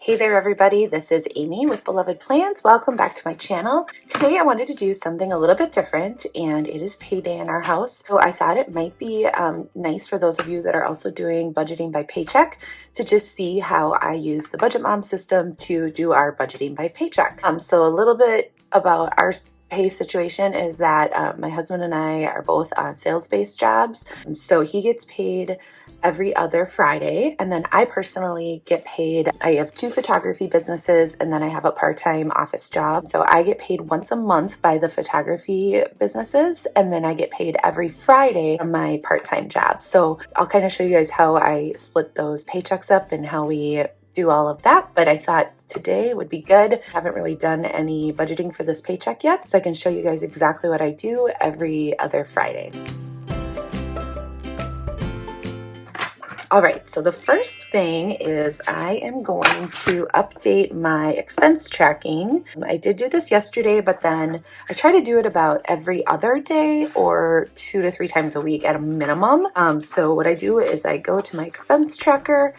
Hey there everybody, this is Amy with Beloved Plans. Welcome back to my channel. Today I wanted to do something a little bit different, and it is payday in our house. So I thought it might be nice for those of you that are also doing budgeting by paycheck to just see how I use the Budget Mom system to do our budgeting by paycheck. So a little bit about our pay situation is that my husband and I are both on sales-based jobs. So he gets paid every other Friday, and then I personally get paid. I have 2 photography businesses, and then I have a part-time office job. So I get paid once a month by the photography businesses, and then I get paid every Friday from my part-time job. So I'll kind of show you guys how I split those paychecks up and how we do all of that, but I thought today would be good. I haven't really done any budgeting for this paycheck yet, so I can show you guys exactly what I do every other Friday. All right, so the first thing is I am going to update my expense tracking. I did do this yesterday, but then I try to do it about every other day or 2 to 3 times a week at a minimum. So what I do is I go to my expense tracker,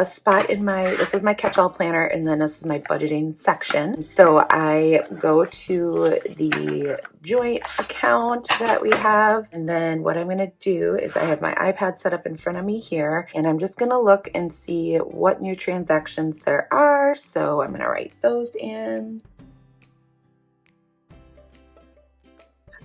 spot in this is my catch-all planner, and then this is my budgeting section. So I go to the joint account that we have, and then what I'm going to do is I have my iPad set up in front of me here, and I'm just going to look and see what new transactions there are. So I'm going to write those in.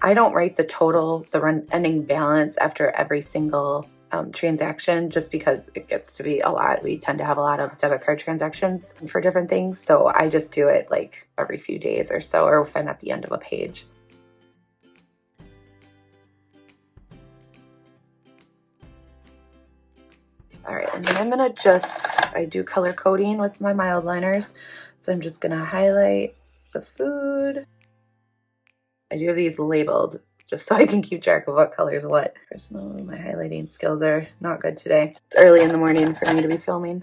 I don't write the total, the ending balance after every single transaction, just because it gets to be a lot. We tend to have a lot of debit card transactions for different things, so I just do it like every few days or so, or if I'm at the end of a page. All right, and then I'm gonna I do color coding with my mild liners, so I'm just gonna highlight the food. I do have these labeled just so I can keep track of what color is what. Personally, my highlighting skills are not good today. It's early in the morning for me to be filming.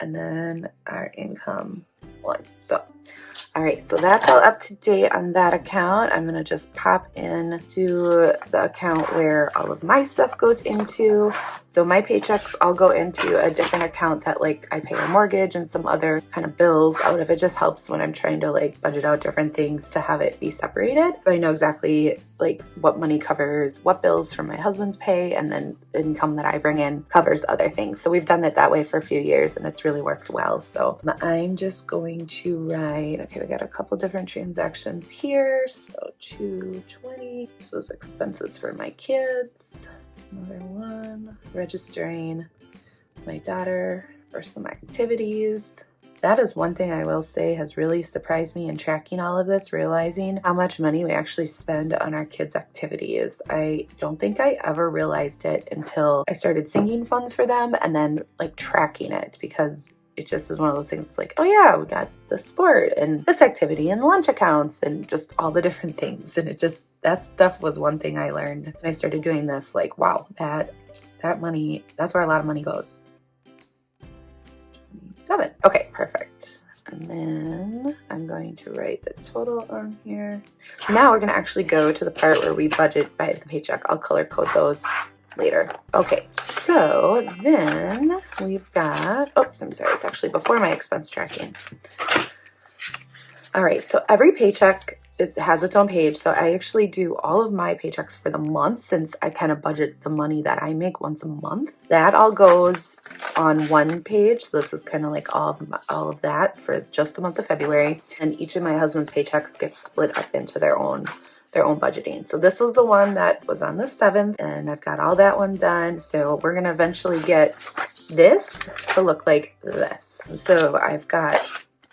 And then our income one. So, all right, so that's all up to date on that account. I'm gonna just pop in to the account where all of my stuff goes into. So my paychecks all go into a different account that like I pay a mortgage and some other kind of bills out of. It just helps when I'm trying to like budget out different things to have it be separated. So I know exactly like what money covers what bills from my husband's pay, and then income that I bring in covers other things. So we've done it that way for a few years, and it's really worked well. So I'm just going to write, okay, we got a couple different transactions here. So $220, so those expenses for my kids. Another one, registering my daughter for some activities. That is one thing I will say has really surprised me in tracking all of this, realizing how much money we actually spend on our kids' activities. I don't think I ever realized it until I started singing funds for them and then like tracking it, because it just is one of those things like, oh yeah, we got the sport and this activity and lunch accounts and just all the different things. And that stuff was one thing I learned when I started doing this, like, wow, that money, that's where a lot of money goes. 7. Okay, perfect. And then I'm going to write the total on here. So now we're going to actually go to the part where we budget by the paycheck. I'll color code those later. Okay, so then we've got, oops, I'm sorry, it's actually before my expense tracking. All right, so every paycheck has its own page. So I actually do all of my paychecks for the month, since I kind of budget the money that I make once a month. That all goes on one page. So this is kind of like all of that for just the month of February. And each of my husband's paychecks gets split up into their own budgeting. So this was the one that was on the 7th, and I've got all that one done. So we're gonna eventually get this to look like this. So I've got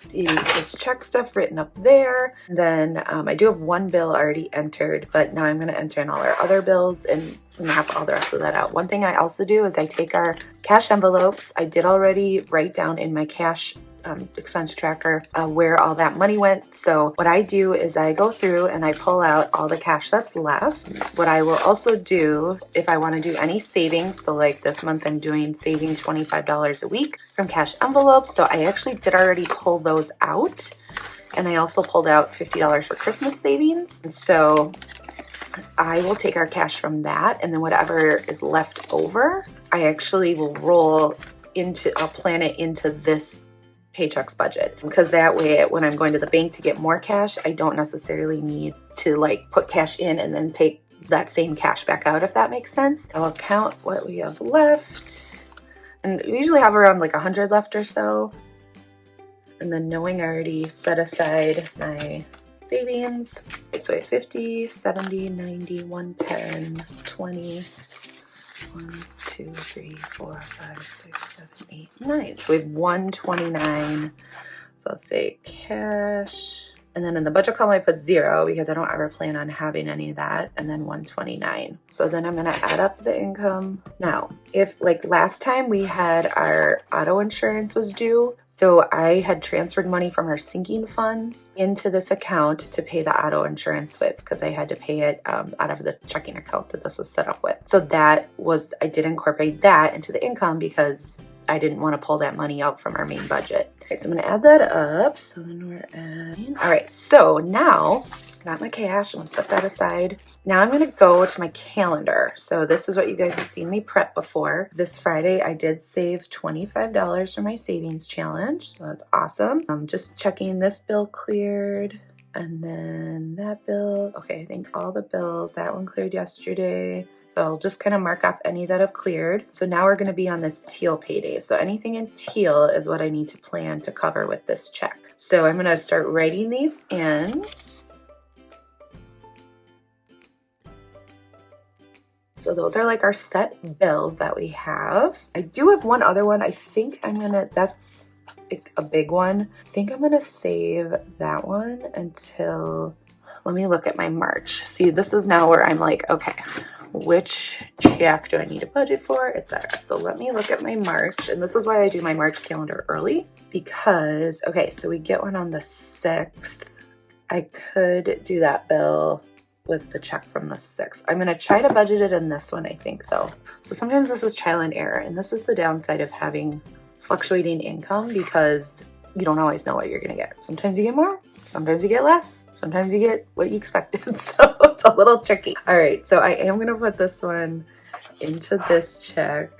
this check stuff written up there. Then I do have one bill already entered, but now I'm going to enter in all our other bills and map all the rest of that out. One thing I also do is I take our cash envelopes. I did already write down in my cash expense tracker where all that money went. So what I do is I go through and I pull out all the cash that's left. What I will also do if I want to do any savings, so like this month I'm saving $25 a week from cash envelopes. So I actually did already pull those out, and I also pulled out $50 for Christmas savings. So I will take our cash from that, and then whatever is left over, I actually will I'll plan it into this Paycheck's budget, because that way when I'm going to the bank to get more cash, I don't necessarily need to like put cash in and then take that same cash back out, if that makes sense. I'll count what we have left, and we usually have around like 100 left or so. And then knowing I already set aside my savings, so I have 50, 70, 90, 110, 20, 1, 2, 3, 4, 5, 6, 7, 8, 9. So we have 129. So I'll say cash. And then in the budget column, I put 0 because I don't ever plan on having any of that. And then 129. So then I'm going to add up the income. Now, if like last time we had our auto insurance was due, so I had transferred money from our sinking funds into this account to pay the auto insurance with, because I had to pay it out of the checking account that this was set up with. So that was, I did incorporate that into the income because I didn't want to pull that money out from our main budget. Okay, so I'm going to add that up. So then we're adding. All right, so now I got my cash. I'm going to set that aside. Now I'm going to go to my calendar. So this is what you guys have seen me prep before. This Friday, I did save $25 for my savings challenge. So that's awesome. I'm just checking this bill cleared. And then that bill. Okay, I think all the bills, that one cleared yesterday. So I'll just kind of mark off any that have cleared. So now we're going to be on this teal payday. So anything in teal is what I need to plan to cover with this check. So I'm going to start writing these in. So those are like our set bills that we have. I do have one other one. I think I'm going to, that's a big one. I think I'm going to save that one until, let me look at my March. See, this is now where I'm like, okay, which check do I need to budget for, etc. So let me look at my March, and this is why I do my March calendar early, because, okay, so we get one on the 6th. I could do that bill with the check from the 6th. I'm going to try to budget it in this one, I think, though. So sometimes this is trial and error, and this is the downside of having fluctuating income, because you don't always know what you're going to get. Sometimes you get more, sometimes you get less, sometimes you get what you expected. So it's a little tricky. All right, so I am going to put this one into this check.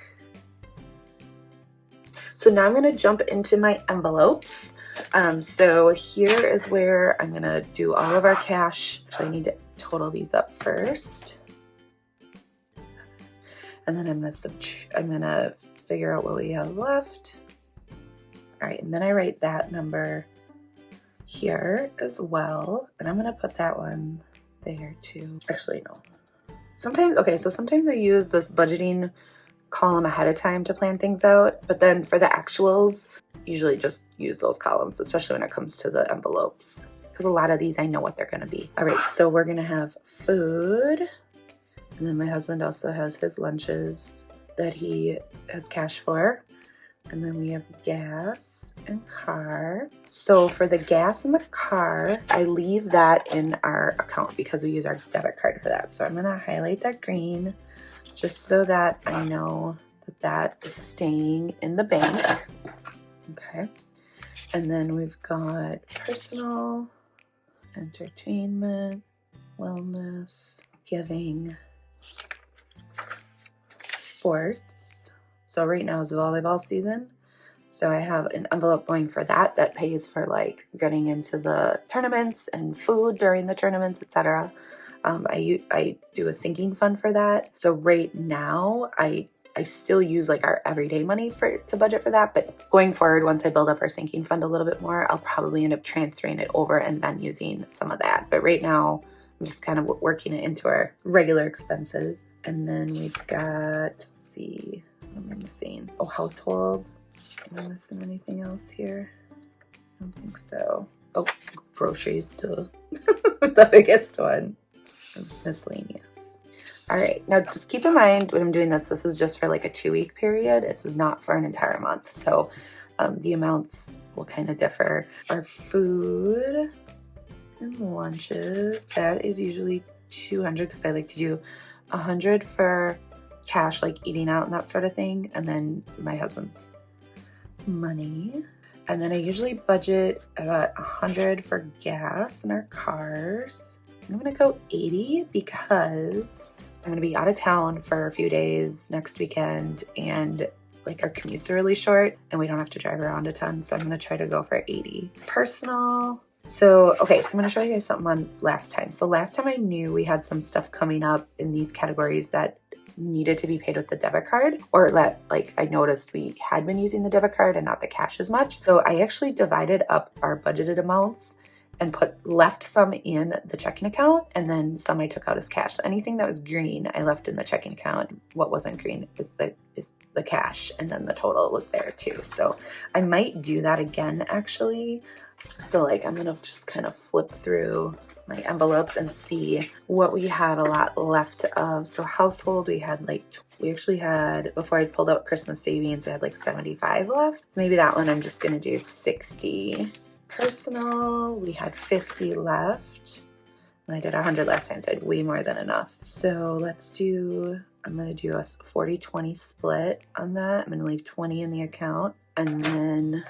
So now I'm going to jump into my envelopes. So here is where I'm going to do all of our cash. So I need to total these up first. And then I'm going to figure out what we have left. All right, and then I write that number here as well, and I'm gonna put that one there too. Actually, no. Sometimes, okay, so sometimes I use this budgeting column ahead of time to plan things out, but then for the actuals, usually just use those columns, especially when it comes to the envelopes, because a lot of these I know what they're gonna be. All right, so we're gonna have food, and then my husband also has his lunches that he has cash for. And then we have gas and car. So for the gas and the car, I leave that in our account because we use our debit card for that. So I'm going to highlight that green just so that I know that that is staying in the bank. Okay. And then we've got personal, entertainment, wellness, giving, sports. So right now is volleyball season. So I have an envelope going for that pays for like getting into the tournaments and food during the tournaments, etc. I do a sinking fund for that. So right now I still use like our everyday money to budget for that. But going forward, once I build up our sinking fund a little bit more, I'll probably end up transferring it over and then using some of that. But right now I'm just kind of working it into our regular expenses. And then we've got, let's see, what am I missing? Oh, household. Am I missing anything else here? I don't think so. Oh, groceries, duh. The biggest one. Miscellaneous. All right, now just keep in mind when I'm doing this is just for like a 2-week period. This is not for an entire month. So the amounts will kind of differ. Our food and lunches, that is usually 200 because I like to do 100 for cash, like eating out and that sort of thing, and then my husband's money. And then I usually budget about 100 for gas in our cars. I'm gonna go 80 because I'm gonna be out of town for a few days next weekend, and like our commutes are really short and we don't have to drive around a ton. So I'm gonna try to go for 80. Personal. So, okay, so I'm gonna show you guys something on last time. So last time I knew we had some stuff coming up in these categories that needed to be paid with the debit card, or that like I noticed we had been using the debit card and not the cash as much. So I actually divided up our budgeted amounts and left some in the checking account, and then some I took out as cash. So anything that was green I left in the checking account. What wasn't green is the cash, and then the total was there too. So I might do that again actually. So like I'm gonna just kind of flip through my envelopes and see what we had a lot left of. So household, we actually had, before I pulled out Christmas savings, we had like 75 left. So maybe that one I'm just gonna do 60. Personal, we had 50 left. I did 100 last time, so I had way more than enough. So I'm gonna do a 40-20 split on that. I'm gonna leave 20 in the account, and then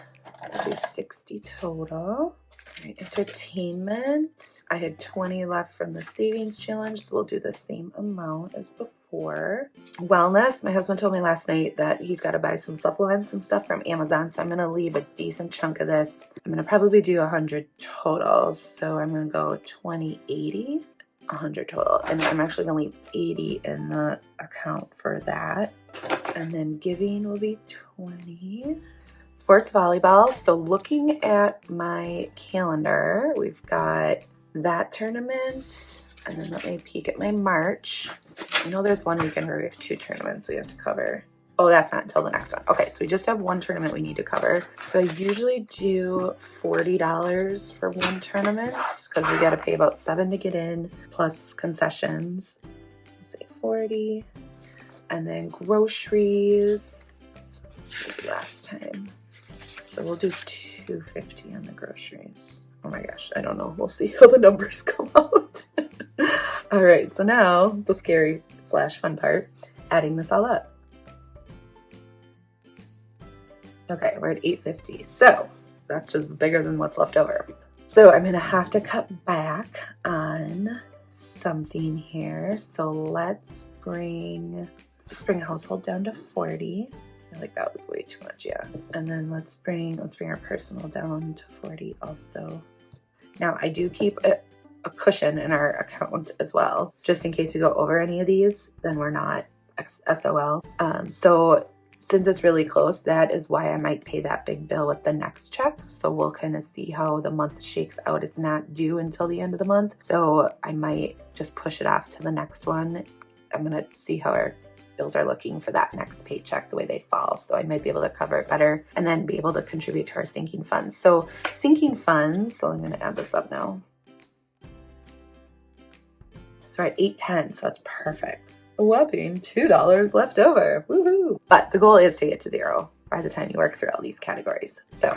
do 60 total. Right, entertainment, I had 20 left from the savings challenge, so we'll do the same amount as before. Wellness, my husband told me last night that he's got to buy some supplements and stuff from Amazon, so I'm going to leave a decent chunk of this. I'm going to probably do 100 total, so I'm going to go 20, 80, 100 total, and I'm actually going to leave 80 in the account for that, and then giving will be 20. Sports volleyball. So looking at my calendar, we've got that tournament, and then let me peek at my March. I know there's one weekend where we have 2 tournaments we have to cover. Oh, that's not until the next one. Okay, so we just have 1 tournament we need to cover. So I usually do $40 for 1 tournament because we got to pay about $7 to get in plus concessions. So we'll say 40, and then groceries. Last time. So we'll do $250 on the groceries. Oh my gosh, I don't know. We'll see how the numbers come out. All right, so now the scary / fun part, adding this all up. Okay, we're at $850. So that's just bigger than what's left over. So I'm gonna have to cut back on something here. So let's bring household down to 40. I like that was way too much, yeah. And then let's bring our personal down to 40 also. Now I do keep a cushion in our account as well, just in case we go over any of these, then we're not SOL. So since it's really close, that is why I might pay that big bill with the next check. So we'll kind of see how the month shakes out. It's not due until the end of the month, so I might just push it off to the next one. I'm gonna see how our bills are looking for that next paycheck, the way they fall. So I might be able to cover it better and then be able to contribute to our sinking funds. So sinking funds, so I'm going to add this up now. So we're at 810, so that's perfect. A whopping $2 left over. Woohoo! But the goal is to get to 0 by the time you work through all these categories. So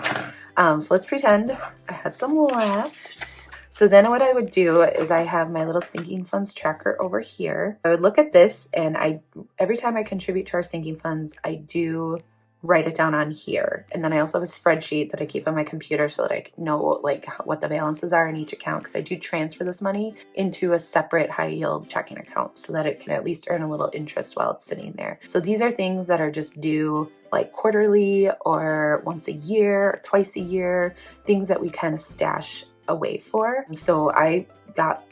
let's pretend I had some left. So then what I would do is I have my little sinking funds tracker over here. I would look at this, and every time I contribute to our sinking funds, I do write it down on here. And then I also have a spreadsheet that I keep on my computer so that I know like what the balances are in each account, because I do transfer this money into a separate high yield checking account so that it can at least earn a little interest while it's sitting there. So these are things that are just due like quarterly or once a year, or twice a year, things that we kind of stash away for. So I got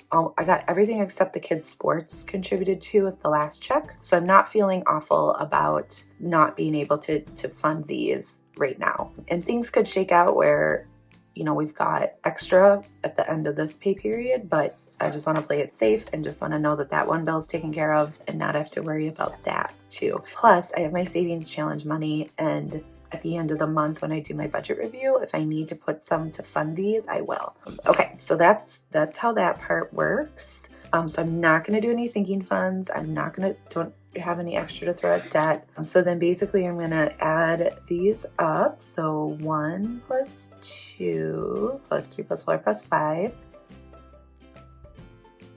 everything except the kids' sports contributed to with the last check. So I'm not feeling awful about not being able to fund these right now. And things could shake out where, you know, we've got extra at the end of this pay period, but I just want to play it safe and just want to know that that one bill is taken care of and not have to worry about that too. Plus, I have my savings challenge money, and at the end of the month when I do my budget review, if I need to put some to fund these, I will. Okay, so that's how that part works. So I'm not going to do any sinking funds. I'm not going to don't have any extra to throw at debt. So then basically I'm going to add these up. So 1 plus 2 plus 3 plus 4 plus 5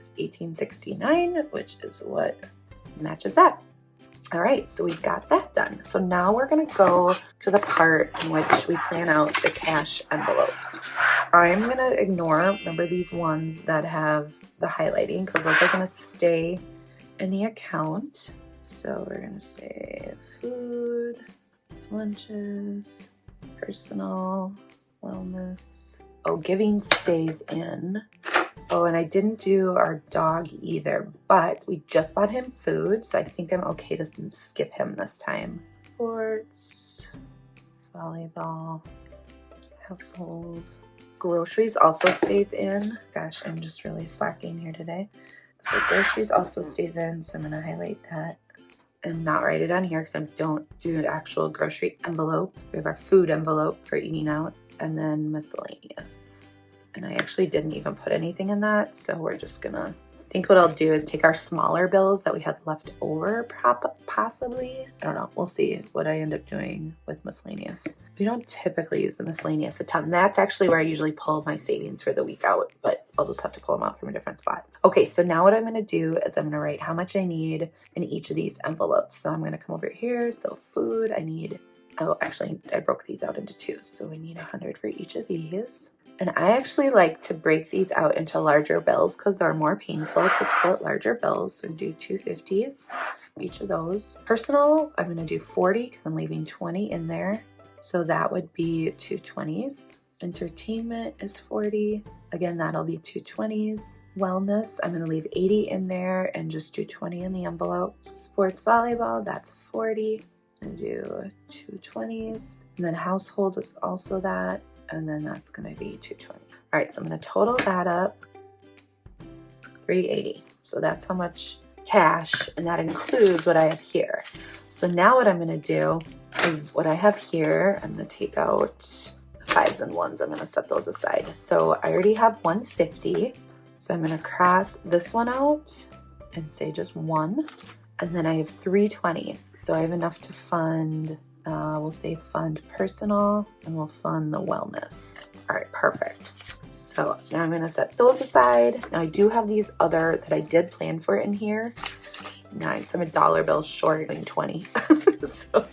is 1869, which is what matches that. All right, so we've got that done. So now we're gonna go to the part in which we plan out the cash envelopes. I'm gonna ignore, remember these ones that have the highlighting, because those are gonna stay in the account. So we're gonna say food, Kids' lunches, personal, wellness. Oh, giving stays in. Oh, and I didn't do our dog either, but we just bought him food, so I think I'm okay to skip him this time. Sports, volleyball, household. Groceries also stays in. Gosh, I'm just really slacking here today. So groceries also stays in, so I'm gonna highlight that and not write it on here because I don't do an actual grocery envelope. We have our food envelope for eating out, and then miscellaneous. And I actually didn't even put anything in that, so we're just gonna, I think what I'll do is take our smaller bills that we have left over, possibly. I don't know, we'll see what I end up doing with miscellaneous. We don't typically use the miscellaneous a ton. That's actually where I usually pull my savings for the week out, but I'll just have to pull them out from a different spot. Okay, so now what I'm gonna do is I'm gonna write how much I need in each of these envelopes. So I'm gonna come over here, so food, I need, oh, actually I broke these out into two, so I need 100 for each of these. And I actually like to break these out into larger bills because they're more painful to split larger bills. So do 250s, each of those. Personal, I'm gonna do 40 because I'm leaving 20 in there. So that would be 220s. Entertainment is 40. Again, that'll be 220s. Wellness, I'm gonna leave 80 in there and just do 20 in the envelope. Sports volleyball, that's 40. I'm gonna do 220s. And then household is also that. And then that's gonna be 220. All right, so I'm gonna total that up, 380. So that's how much cash, and that includes what I have here. So now what I'm gonna do is what I have here, I'm gonna take out the 5s and 1s, I'm gonna set those aside. So I already have 150. So I'm gonna cross this one out and say just 1. And then I have 3 20s. So I have enough to fund, we'll say fund personal, and we'll fund the wellness. All right, perfect. So now I'm gonna set those aside. Now I do have these other that I did plan for in here. 9, so I'm a dollar bill short of 20. So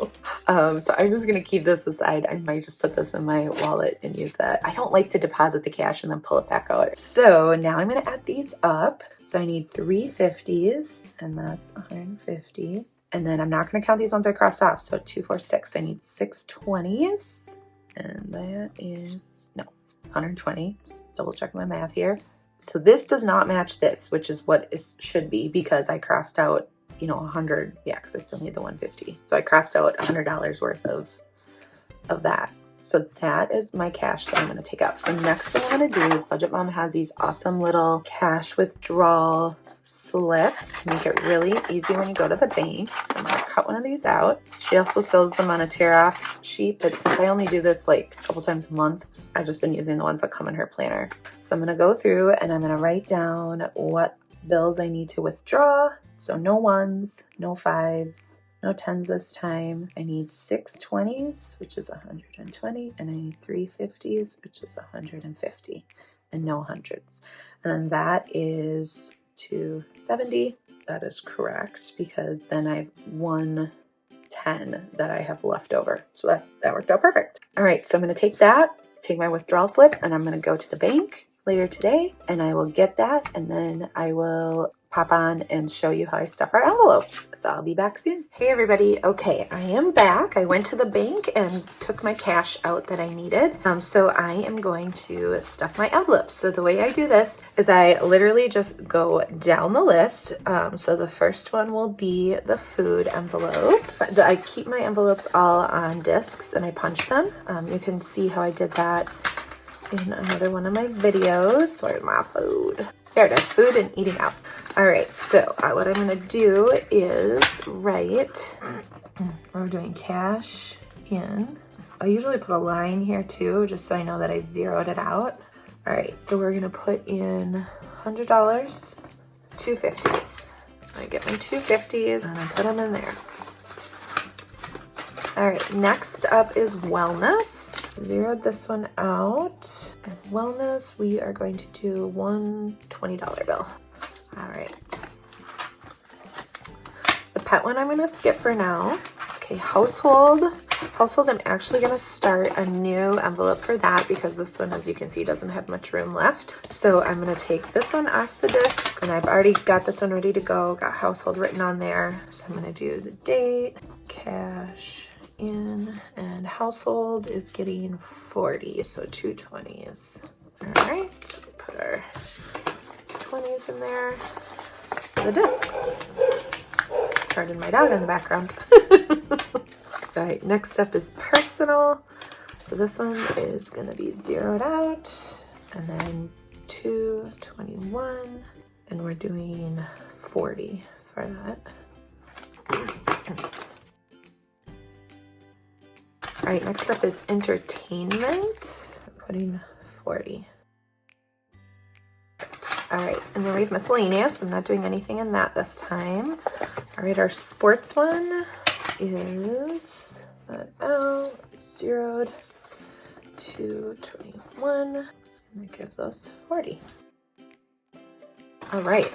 I'm just gonna keep this aside. I might just put this in my wallet and use that. I don't like to deposit the cash and then pull it back out. So now I'm gonna add these up. So I need 3 50s, and that's 150. And then I'm not gonna count these ones I crossed off. So 2, 4, 6. So I need 6 20s, and that is, no, 120. Just double check my math here. So this does not match this, which is what it should be because I crossed out, 100. Yeah, because I still need the 150. So I crossed out $100 worth of that. So that is my cash that I'm going to take out. So next thing I'm going to do is Budget Mom has these awesome little cash withdrawal slips to make it really easy when you go to the bank. So I'm going to cut one of these out. She also sells them on a tear off sheet, but since I only do this like a couple times a month, I've just been using the ones that come in her planner. So I'm going to go through and I'm going to write down what bills I need to withdraw. So no 1s, no 5s, no 10s this time. I need 6 20s, which is 120, and I need 3 50s, which is 150, and no 100s. And then that is 270. That is correct because then I have 110 that I have left over. So that worked out perfect. All right, so I'm going to take my withdrawal slip, and I'm going to go to the bank later today, and I will get that, and then I will pop on and show you how I stuff our envelopes. So I'll be back soon. Hey everybody. Okay, I am back. I went to the bank and took my cash out that I needed. So I am going to stuff my envelopes. So the way I do this is I literally just go down the list. So the first one will be the food envelope. I keep my envelopes all on discs and I punch them. You can see how I did that in another one of my videos. Where's my food? There it is, food and eating out. All right, so what I'm gonna do is write, we're doing cash in. I usually put a line here too, just so I know that I zeroed it out. All right, so we're gonna put in $100, 250s. So I get my 250s and I put them in there. All right, next up is wellness. Zeroed this one out. And wellness, we are going to do one $20 bill. All right. The pet one I'm gonna skip for now. Okay, household. Household, I'm actually gonna start a new envelope for that because this one, as you can see, doesn't have much room left. So I'm gonna take this one off the disc, and I've already got this one ready to go. Got household written on there. So I'm gonna do the date, cash in, and household is getting 40, so 2 20s. All right, put our 20s in there. The discs. Pardon my dog in the background. All right, next up is personal. So this one is gonna be zeroed out, and then 2 21, and we're doing 40 for that. All right, next up is entertainment. I'm putting 40. All right, and then we have miscellaneous. I'm not doing anything in that this time. All right, our sports one is out, zeroed, 2 21, and that gives us 40. All right,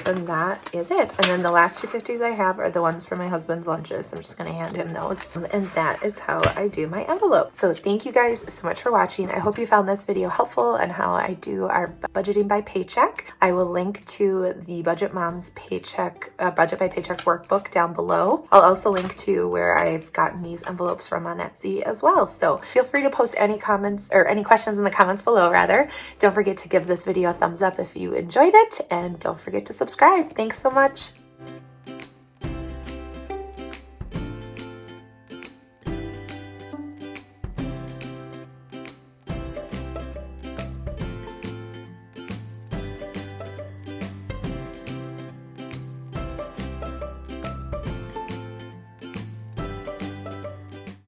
and that is it. And then the last 250s I have are the ones for my husband's lunches. So I'm just going to hand him those. And that is how I do my envelope. So thank you guys so much for watching. I hope you found this video helpful on how I do our budgeting by paycheck. I will link to the Budget Moms Paycheck Budget by Paycheck workbook down below. I'll also link to where I've gotten these envelopes from on Etsy as well. So feel free to post any comments or any questions in the comments below rather. Don't forget to give this video a thumbs up if you enjoyed it, and don't forget to subscribe. Thanks so much.